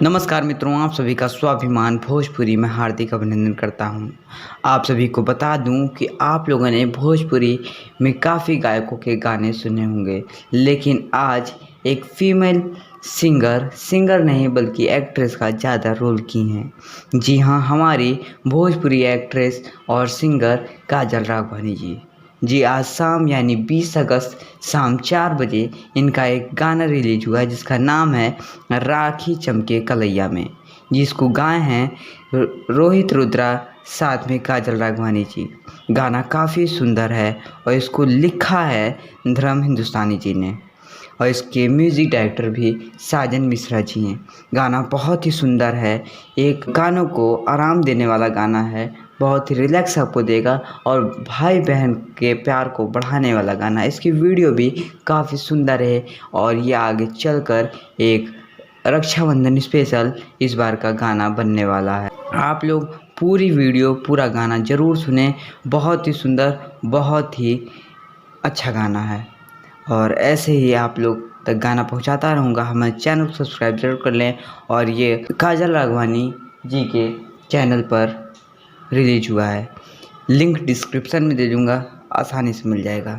नमस्कार मित्रों, आप सभी का स्वाभिमान भोजपुरी में हार्दिक अभिनंदन करता हूं। आप सभी को बता दूं कि आप लोगों ने भोजपुरी में काफ़ी गायकों के गाने सुने होंगे, लेकिन आज एक फीमेल सिंगर नहीं बल्कि एक्ट्रेस का ज़्यादा रोल की हैं। जी हां, हमारी भोजपुरी एक्ट्रेस और सिंगर काजल राघवानी जी। जी, आज शाम यानी 20 अगस्त शाम 4 बजे इनका एक गाना रिलीज हुआ है जिसका नाम है राखी चमके कलैया में, जिसको गाए हैं रोहित रुद्रा साथ में काजल राघवानी जी। गाना काफ़ी सुंदर है और इसको लिखा है धर्म हिंदुस्तानी जी ने और इसके म्यूज़िक डायरेक्टर भी साजन मिश्रा जी हैं। गाना बहुत ही सुंदर है, एक कानों को आराम देने वाला गाना है, बहुत ही रिलैक्स आपको देगा और भाई बहन के प्यार को बढ़ाने वाला गाना है। इसकी वीडियो भी काफ़ी सुंदर है और ये आगे चलकर एक रक्षाबंधन स्पेशल इस बार का गाना बनने वाला है। आप लोग पूरी वीडियो पूरा गाना ज़रूर सुने, बहुत ही सुंदर, बहुत ही अच्छा गाना है और ऐसे ही आप लोग तक गाना पहुंचाता रहूँगा। हमारे चैनल को सब्सक्राइब जरूर कर लें और ये काजल राघवानी जी के चैनल पर रिलीज हुआ है, लिंक डिस्क्रिप्शन में दे दूँगा, आसानी से मिल जाएगा।